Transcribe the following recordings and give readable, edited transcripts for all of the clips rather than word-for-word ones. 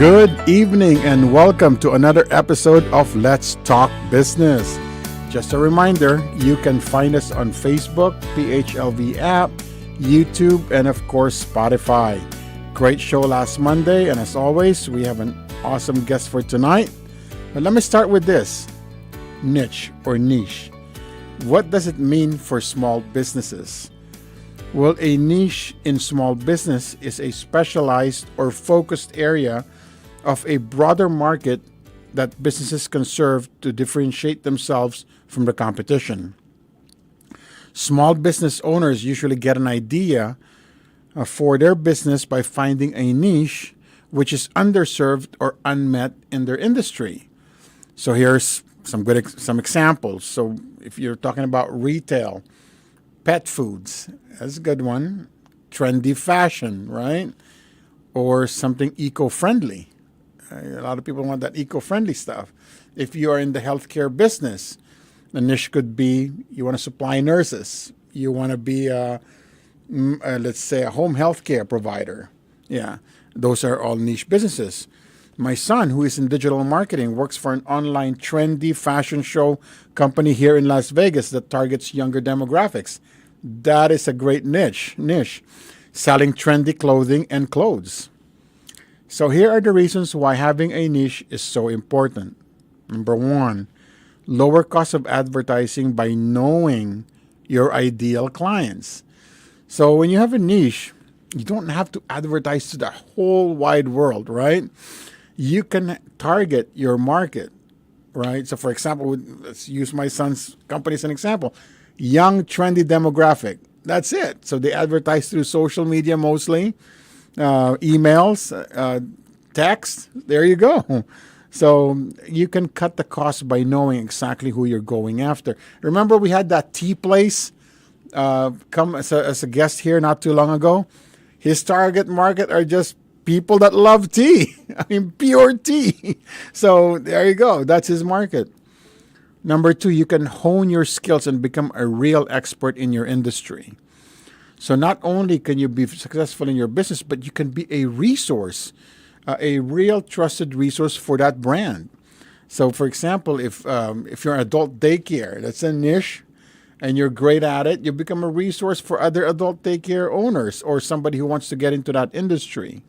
Good evening and welcome to another episode of Let's Talk Business. Just a reminder, you can find us on Facebook, PHLV app, YouTube, and of course, Spotify. Great show last Monday, and as always, we have an awesome guest for tonight. But let me start with this. Niche or niche. What does it mean for small businesses? Well, a niche in small business is a specialized or focused area of a broader market that businesses can serve to differentiate themselves from the competition. Small business owners usually get an idea for their business by finding a niche which is underserved or unmet in their industry. So here's some examples. So if you're talking about retail, pet foods, that's a good one. Trendy fashion, right? Or something eco-friendly. A lot of people want that eco-friendly stuff. If you are in the healthcare business, the niche could be you want to supply nurses. You want to be, let's say, a home healthcare provider. Yeah, those are all niche businesses. My son, who is in digital marketing, works for an online trendy fashion show company here in Las Vegas that targets younger demographics. That is a great niche, selling trendy clothing and clothes. So here are the reasons why having a niche is so important. Number one, lower cost of advertising by knowing your ideal clients. So when you have a niche, you don't have to advertise to the whole wide world, right? You can target your market, right? So for example, let's use my son's company as an example. Young, trendy demographic. That's it. So they advertise through social media mostly. Emails, text, there you go. So you can cut the cost by knowing exactly who you're going after. Remember we had that tea place come as a guest here not too long ago? His target market are just people that love tea. I mean, pure tea. So there you go. That's his market. Number two, you can hone your skills and become a real expert in your industry. So not only can you be successful in your business, but you can be a resource, a real trusted resource for that brand. So for example, if you're an adult daycare, that's a niche, and you're great at it, you become a resource for other adult daycare owners or somebody who wants to get into that industry.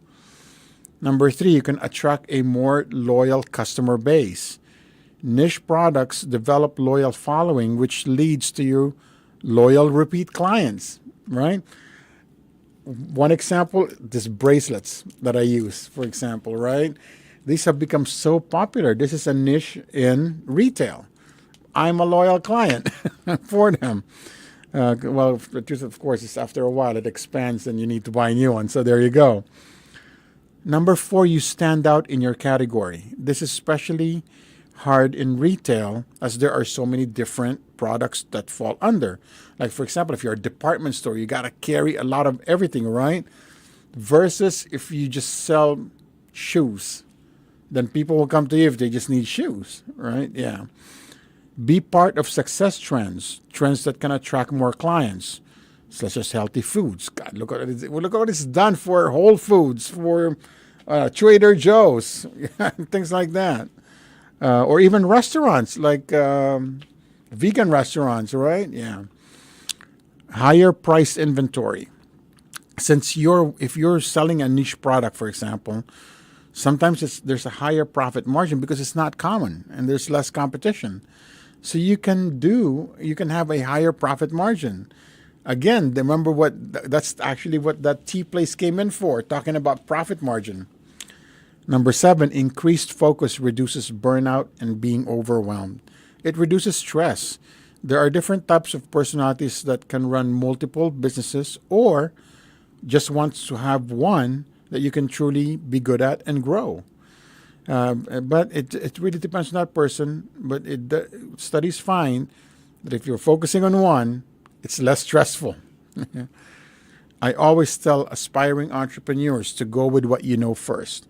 Number three, you can attract a more loyal customer base. Niche products develop loyal following, which leads to your loyal repeat clients. Right? One example, these bracelets that I use, for example, right? These have become so popular. This is a niche in retail. I'm a loyal client for them. Well, the truth, of course, is after a while it expands and you need to buy a new one. So there you go. Number four, you stand out in your category. This is especially hard in retail as there are so many different products that fall under. Like, for example, if you're a department store, you got to carry a lot of everything, right? Versus if you just sell shoes, then people will come to you if they just need shoes, right? Yeah. Be part of success trends that can attract more clients, such as healthy foods. God, look at what it's done for Whole Foods, for Trader Joe's, things like that. Or even restaurants like vegan restaurants, right? Yeah. Higher price inventory. Since if you're selling a niche product, for example, sometimes there's a higher profit margin because it's not common and there's less competition. So you can have a higher profit margin. Again, remember that's actually what that tea place came in for, talking about profit margin. Number seven, increased focus reduces burnout and being overwhelmed. It reduces stress. There are different types of personalities that can run multiple businesses or just want to have one that you can truly be good at and grow. But it really depends on that person. But studies find that if you're focusing on one, it's less stressful. I always tell aspiring entrepreneurs to go with what you know first.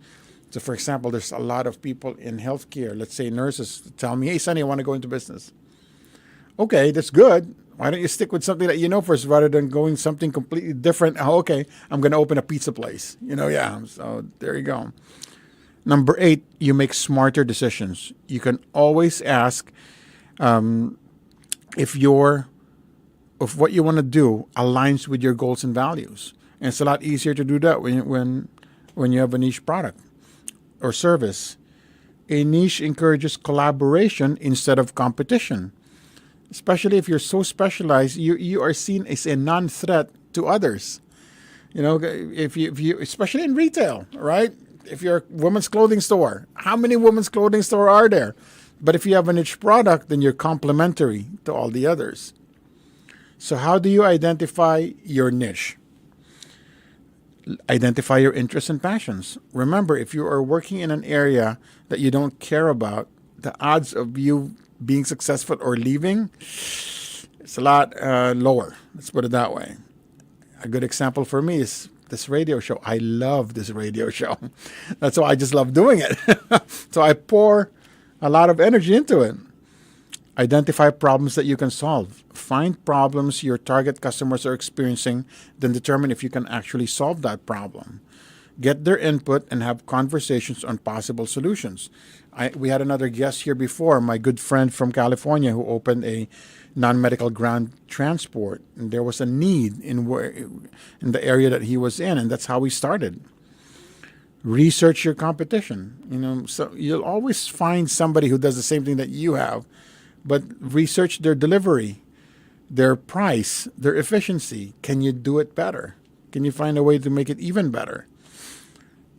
So, for example, there's a lot of people in healthcare, let's say nurses, tell me, hey, Sonny, I want to go into business. Okay, that's good. Why don't you stick with something that you know first rather than going something completely different? Oh, okay, I'm going to open a pizza place. Yeah, so there you go. Number 8, you make smarter decisions. You can always ask if what you want to do aligns with your goals and values. And it's a lot easier to do that when you have a niche product or service. A niche encourages collaboration instead of competition. Especially if you're so specialized, you are seen as a non-threat to others. If you especially in retail, right? If you're a women's clothing store, how many women's clothing store are there? But if you have a niche product, then you're complementary to all the others. So how do you identify your niche? Identify your interests and passions. Remember, if you are working in an area that you don't care about, the odds of you being successful or leaving, it's a lot lower. Let's put it that way. A good example for me is this radio show. I love this radio show. That's why I just love doing it. So I pour a lot of energy into it. Identify problems that you can solve. Find problems your target customers are experiencing, then determine if you can actually solve that problem. Get their input and have conversations on possible solutions. We had another guest here before, my good friend from California who opened a non-medical ground transport. And there was a need in the area that he was in, and that's how we started. Research your competition. So you'll always find somebody who does the same thing that you have, but research their delivery, their price, their efficiency. Can you do it better? Can you find a way to make it even better?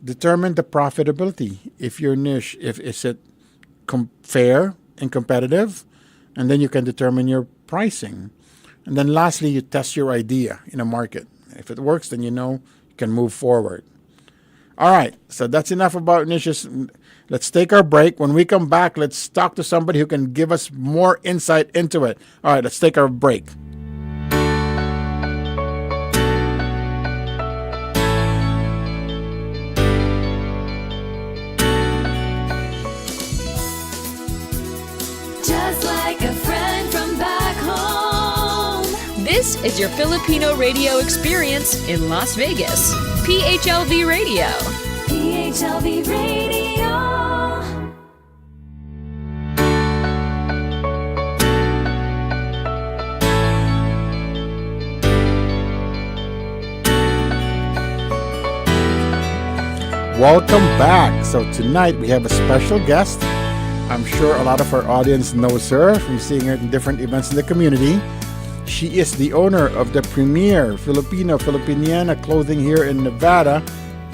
Determine the profitability. If your niche, if is it fair and competitive, and then you can determine your pricing. And then lastly, you test your idea in a market. If it works, then you can move forward. All right, so that's enough about niches. Let's take our break. When we come back, let's talk to somebody who can give us more insight into it. All right, let's take our break. Just like a friend from back home. This is your Filipino radio experience in Las Vegas. PHLV Radio. PHLV Radio. Welcome back. So tonight we have a special guest. I'm sure a lot of our audience knows her from seeing her in different events in the community. She is the owner of the premier Filipiniana clothing here in Nevada.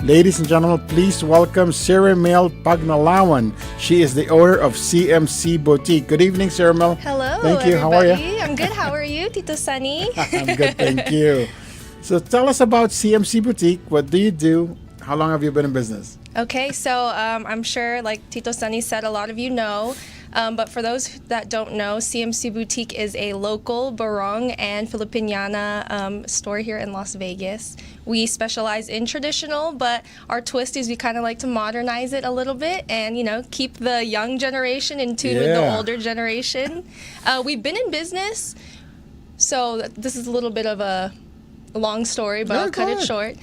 Ladies and gentlemen, please welcome Cirimel Pagnalawan. She is the owner of CMC Boutique. Good evening, Cirimel. Hello, thank you. everybody. How are you? I'm good. How are you, Tito Sonny? I'm good, thank you. So tell us about CMC Boutique. What do you do? How long have you been in business? Okay, so I'm sure, like Tito Sonny said, a lot of you know. But for those that don't know, CMC Boutique is a local Barong and Filipiniana store here in Las Vegas. We specialize in traditional, but our twist is we kind of like to modernize it a little bit and, keep the young generation in tune with the older generation. We've been in business, so this is a little bit of a long story, but I'll cut it short.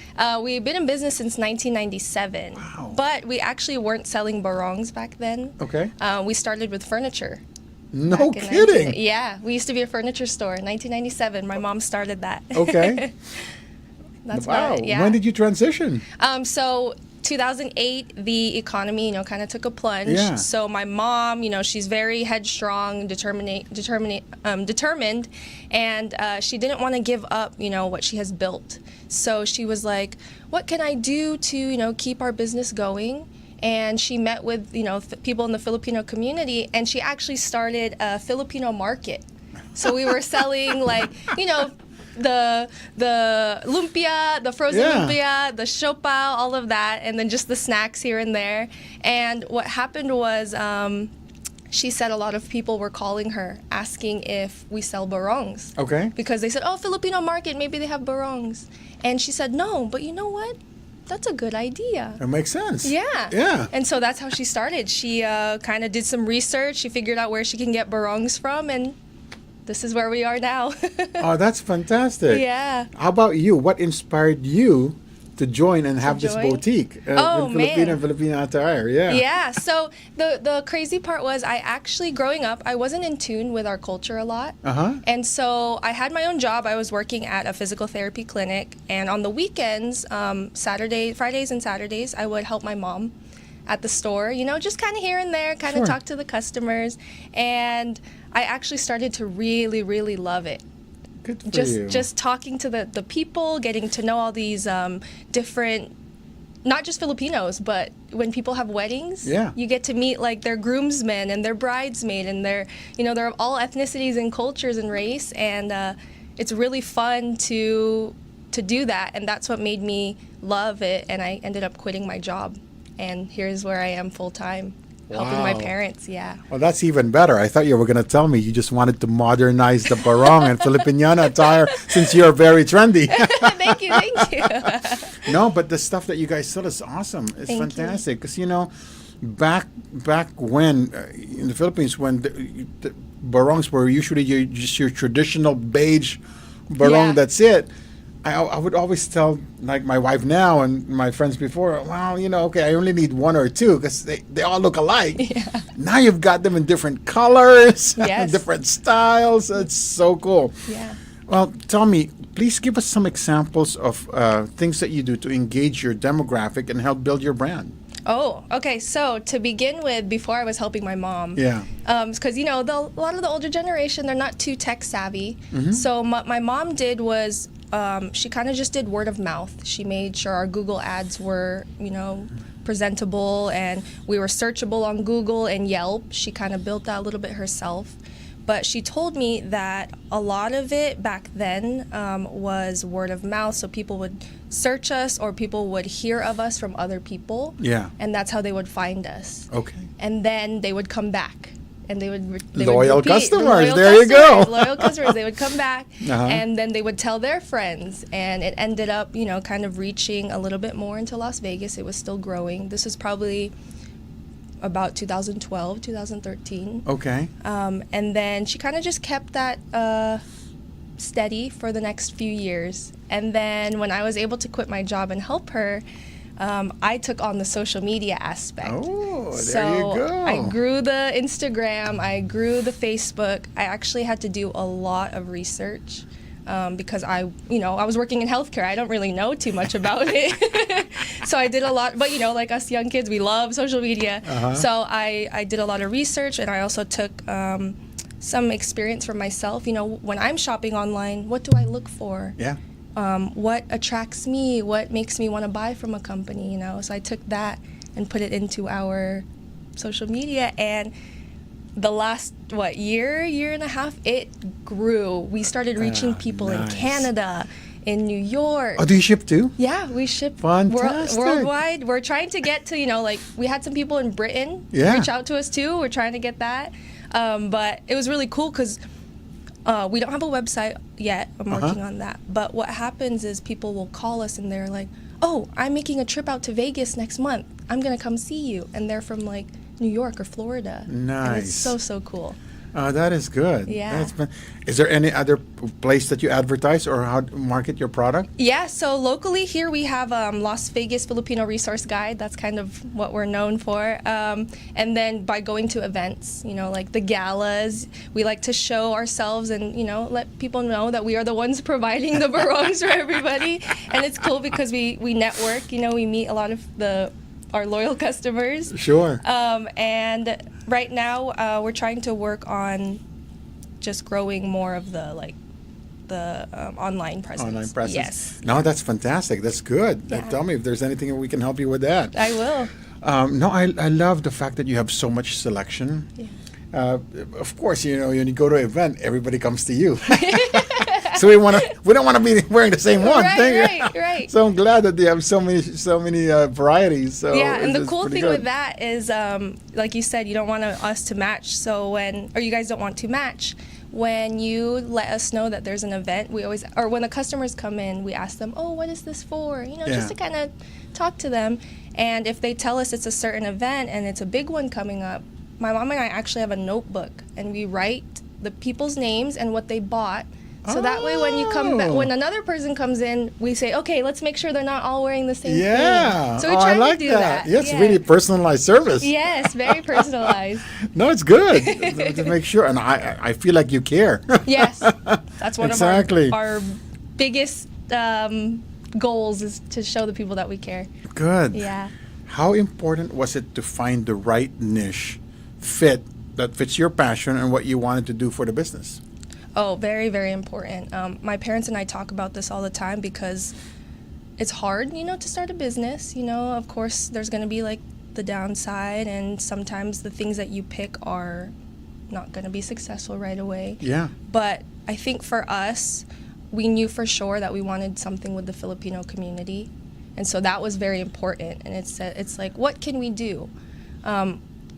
We've been in business since 1997. Wow. But we actually weren't selling barongs back then. Okay. We started with furniture. No kidding. Yeah, we used to be a furniture store in 1997. My mom started that. Okay. That's wow. about it, yeah. When did you transition? So 2008, the economy, kind of took a plunge. Yeah. So my mom, she's very headstrong, determined, and she didn't want to give up, what she has built. So she was like, what can I do to, keep our business going? And she met with, people in the Filipino community, and she actually started a Filipino market. So we were selling the lumpia, the frozen lumpia, the siopao, all of that, and then just the snacks here and there. And what happened was she said a lot of people were calling her asking if we sell barongs. Okay. Because they said, oh, Filipino market, maybe they have barongs. And she said, no, but you know what? That's a good idea. It makes sense. Yeah. Yeah. And so that's how she started. She kind of did some research. She figured out where she can get barongs from, and this is where we are now. Oh, that's fantastic. Yeah. How about you? What inspired you to join and have this join? boutique. Oh, Filipino man. and Filipino attire. Yeah. Yeah, so the crazy part was I actually, growing up, I wasn't in tune with our culture a lot. And so I had my own job. I was working at a physical therapy clinic, and on the weekends, Fridays and Saturdays, I would help my mom at the store, just kind of here and there, kind of Sure. talk to the customers. And I actually started to really, really love it. Good for you. Just talking to the people, getting to know all these different, not just Filipinos, but when people have weddings, Yeah. you get to meet like their groomsmen and their bridesmaid, and they're of all ethnicities and cultures and race, and it's really fun to do that, and that's what made me love it. And I ended up quitting my job, and here's where I am full time, helping my Wow. parents. Yeah. Well, that's even better. I thought you were going to tell me you just wanted to modernize the Barong and Filipiniana attire since you're very trendy. Thank you. No, but the stuff that you guys sell is awesome. It's Thank you. fantastic. Because, back when in the Philippines, when the barongs were usually just your traditional beige barong, Yeah. that's it. I would always tell, like, my wife now and my friends before, well, okay, I only need one or two because they all look alike. Now you've got them in different colors, Yes. different styles. It's so cool. Yeah. Well, tell me, please give us some examples of things that you do to engage your demographic and help build your brand. Oh, okay. So to begin with, before I was helping my mom, Yeah. because a lot of the older generation, they're not too tech savvy. Mm-hmm. So my mom did was she kind of just did word of mouth. She made sure our Google ads were presentable, and we were searchable on Google and Yelp. She kind of built that a little bit herself. But she told me that a lot of it back then was word of mouth. So people would search us, or people would hear of us from other people. Yeah. And that's how they would find us. Okay. And then they would come back. And they would Loyal repeat. customers. There you go. Loyal customers. They would come back, Uh-huh. and then they would tell their friends. And it ended up, kind of reaching a little bit more into Las Vegas. It was still growing. This was probably about 2012, 2013. Okay. And then she kind of just kept that steady for the next few years. And then when I was able to quit my job and help her, I took on the social media aspect. Oh, there So you go. I grew the Instagram, I grew the Facebook. I actually had to do a lot of research because I was working in healthcare. I don't really know too much about it. So I did a lot, but like us young kids, we love social media. So I did a lot of research, and I also took some experience for myself. When I'm shopping online, what do I look for? Yeah. What attracts me, what makes me want to buy from a company, So I took that and put it into our social media, and the last, year and a half, it grew. We started reaching people in nice. Canada, in New York. Oh, do you ship too? Yeah, we ship Fantastic. worldwide. We're trying to get to, we had some people in Britain Yeah. reach out to us too. We're trying to get that. But it was really cool because we don't have a website yet. I'm working on that. But what happens is people will call us and they're like, oh, I'm making a trip out to Vegas next month. I'm going to come see you. And they're from New York or Florida. And it's Nice. so cool. That is good. Yeah. Is there any other place that you advertise or how to market your product? Yeah, so locally here we have Las Vegas Filipino Resource Guide. That's kind of what we're known for. And then by going to events, like the galas, we like to show ourselves and, let people know that we are the ones providing the barongs for everybody. And it's cool because we network, we meet a lot of our loyal customers. Sure. And right now we're trying to work on just growing more of the online presence. Online presence. Yes, No, that's fantastic. That's good. Yeah. Tell me if there's anything we can help you with that. I will. No, I love the fact that you have so much selection. Yeah. Of course, when you go to an event, everybody comes to you. So we don't want to be wearing the same one. Right. So I'm glad that they have so many varieties. So Yeah, and the it's cool pretty thing good. with that is, like you said, you don't want us to match. So you guys don't want to match. When you let us know that there's an event, or when the customers come in, we ask them, oh, what is this for? Just to kind of talk to them. And if they tell us it's a certain event and it's a big one coming up, my mom and I actually have a notebook, and we write the people's names and what they bought, So that way, when you come back, Oh. when another person comes in, we say, okay, let's make sure they're not all wearing the same Yeah. thing. So we Oh, try I like to do that. that. Yes, Yeah. really personalized service. Yes, very personalized. No, it's good to make sure, and I feel like you care. Yes, that's one Exactly. of our biggest goals is to show the people that we care. Good. Yeah. How important was it to find the right niche fit that fits your passion and what you wanted to do for the business? Oh, very, very important. My parents and I talk about this all the time because it's hard, to start a business. Of course, there's going to be like the downside, and sometimes the things that you pick are not going to be successful right away. Yeah. But I think for us, we knew for sure that we wanted something with the Filipino community. And so that was very important. And it's like, what can we do?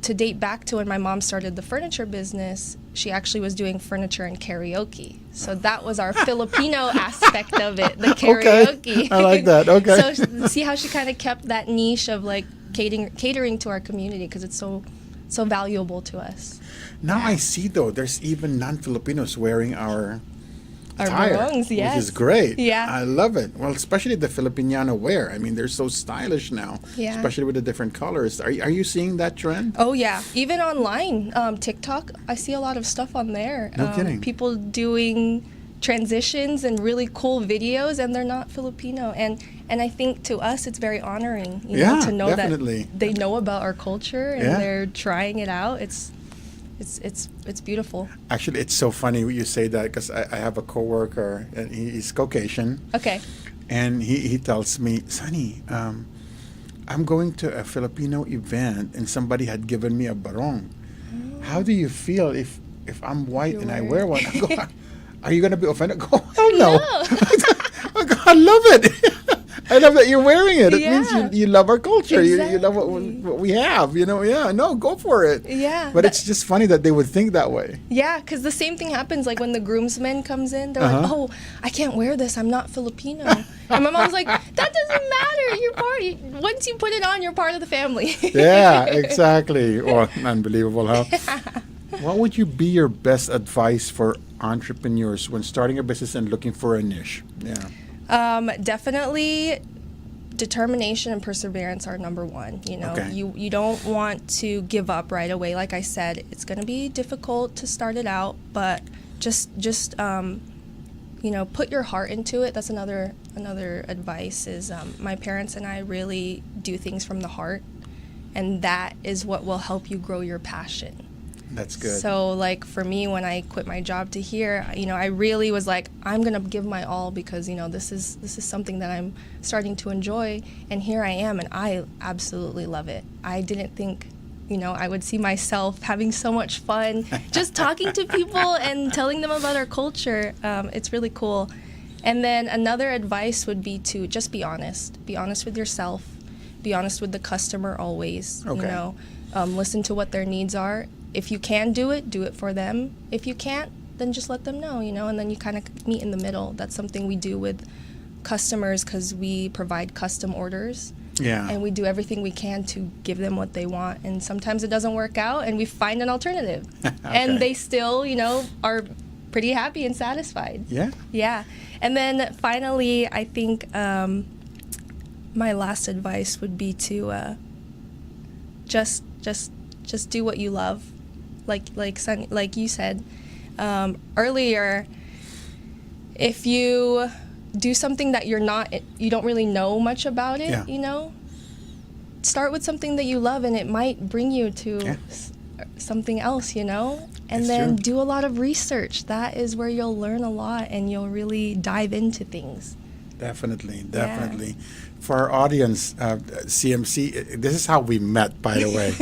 To date back to when my mom started the furniture business, she actually was doing furniture and karaoke. So that was our Filipino aspect of it, the karaoke. Okay. I like that. Okay. So see how she kind of kept that niche of like catering to our community because it's so valuable to us. Now I see though, there's even non-Filipinos wearing our attire, barongs, yes. which is great. Yeah. I love it. Well, especially the Filipiniana wear. I mean, they're so stylish now, Yeah. especially with the different colors. Are you seeing that trend? Oh yeah, even online, TikTok, I see a lot of stuff on there. No kidding. People doing transitions and really cool videos, and they're not Filipino. And I think to us, it's very honoring, Yeah, to know definitely. that they know about our culture and Yeah. they're trying it out. It's beautiful. Actually, it's so funny you say that because I have a coworker and he's Caucasian. Okay. And he tells me, Sonny, I'm going to a Filipino event and somebody had given me a barong. How do you feel if I'm white and I wear one? I go, are you going to be offended? I go, hell no. I go, I love it. I love that you're wearing it. It Yeah. means you love our culture. You love Exactly. what we have. Yeah, no, go for it. Yeah, But it's just funny that they would think that way. Yeah, because the same thing happens like when the groomsman comes in. They're like, oh, I can't wear this. I'm not Filipino. And my mom's like, that doesn't matter. You're once you put it on, you're part of the family. Yeah, exactly. Well, unbelievable, huh? What would you be your best advice for entrepreneurs when starting a business and looking for a niche? Yeah. Definitely determination and perseverance are number one. Okay. You don't want to give up right away. Like I said, it's going to be difficult to start it out, but just put your heart into it. That's another advice is my parents and I really do things from the heart, and that is what will help you grow your passion. That's good. So like for me, when I quit my job to here, I really was like, I'm gonna give my all because this is something that I'm starting to enjoy, and here I am, and I absolutely love it. I didn't think I would see myself having so much fun just talking to people and telling them about our culture. It's really cool. And then another advice would be to just be honest. Be honest with yourself. Be honest with the customer always. Okay. Listen to what their needs are. If you can do it for them. If you can't, then just let them know, and then you kind of meet in the middle. That's something we do with customers because we provide custom orders. Yeah. And we do everything we can to give them what they want. And sometimes it doesn't work out, and we find an alternative. And they still, are pretty happy and satisfied. Yeah. Yeah. And then finally, I think my last advice would be to just do what you love. Like you said earlier, if you do something that you don't really know much about it, Yeah. Start with something that you love, and it might bring you to Yeah. something else, and It's then true. do a lot of research. That is where you'll learn a lot, and you'll really dive into things. Definitely. For our audience, CMC, this is how we met, by the way.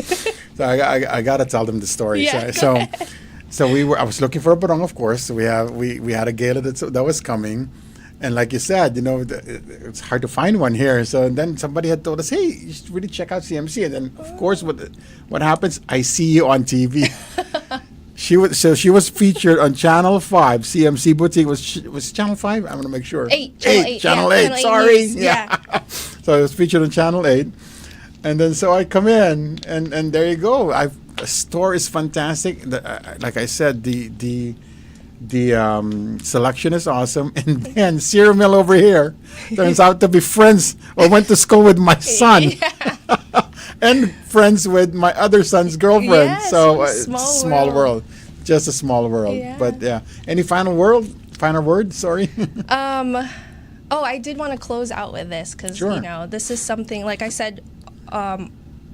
So I got to tell them the story. Yeah, So I was looking for a barong, of course. We had a gala that was coming. And like you said, it's hard to find one here. So then somebody had told us, hey, you should really check out CMC. And then, of course, what happens? I see you on TV. She was featured on Channel 5. CMC Boutique was Channel 5? I'm going to make sure. Channel 8. Sorry. Yeah. So it was featured on Channel 8. And then so I come in, and there you go. The store is fantastic. Like I said, the The selection is awesome. And then Sierra Mill over here turns out to be friends or went to school with my son. And friends with my other son's girlfriend. Yes, so what a it's a small small world. Just a small world. Yeah. But yeah. Any final word? Sorry. Oh, I did want to close out with this because, Sure. you know, this is something, like I said,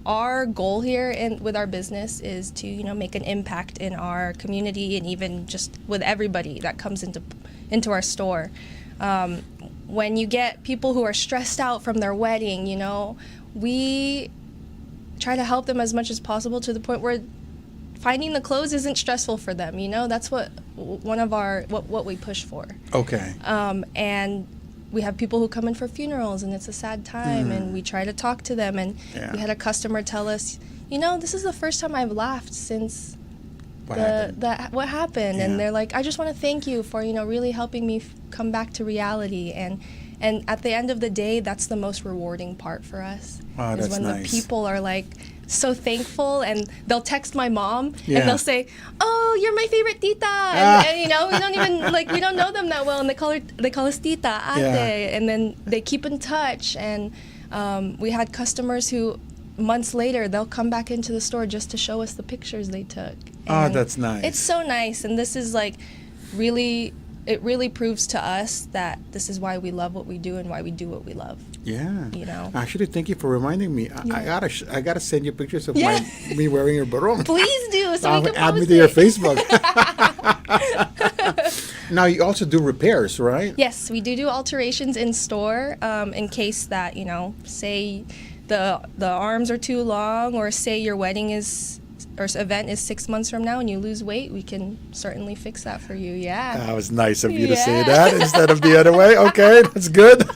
our goal here with our business is to, you know, make an impact in our community and even just with everybody that comes into our store. When you get people who are stressed out from their wedding, you know, we try to help them as much as possible to the point where finding the clothes isn't stressful for them. You know, that's what what we push for. Okay. And we have people who come in for funerals and it's a sad time and we try to talk to them, and Yeah. we had a customer tell us, you know, this is the first time I've laughed since What happened? what happened. Yeah. And they're like, I just want to thank you for, you know, really helping me come back to reality. And at the end of the day, that's the most rewarding part for us. Oh, is that's when nice. the people are like so thankful, and they'll text my mom Yeah. and they'll say, "Oh, you're my favorite tita," and you know, we don't even we don't know them that well, and they call us tita, ate, Yeah. and then they keep in touch. And we had customers who months later they'll come back into the store just to show us the pictures they took. Oh, And that's nice. It's so nice, and this is like it really proves to us that this is why we love what we do and why we do what we love. Yeah. You know. Actually, thank you for reminding me. I gotta send you pictures of Yeah. me wearing your barong. Please do, so we can Add me post to your it. Facebook. Now you also do repairs, right? Yes, we do alterations in store in case that, you know, say the arms are too long, or say your wedding event is 6 months from now and you lose weight, we can certainly fix that for you. Yeah. That was nice of you to say Yeah. that instead of the other way. Okay, that's good.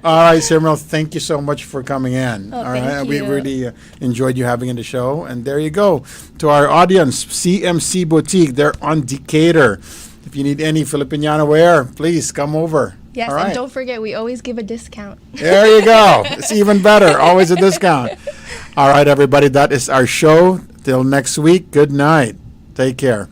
All right, Sirmel, thank you so much for coming in. Oh, All thank right, we you. really enjoyed you having in the show. And there you go. To our audience, CMC Boutique, they're on Decatur. If you need any Filipiniana wear, please come over. Yes, All right. and don't forget, we always give a discount. There you go. It's even better. Always a discount. All right, everybody. That is our show. Till next week. Good night. Take care.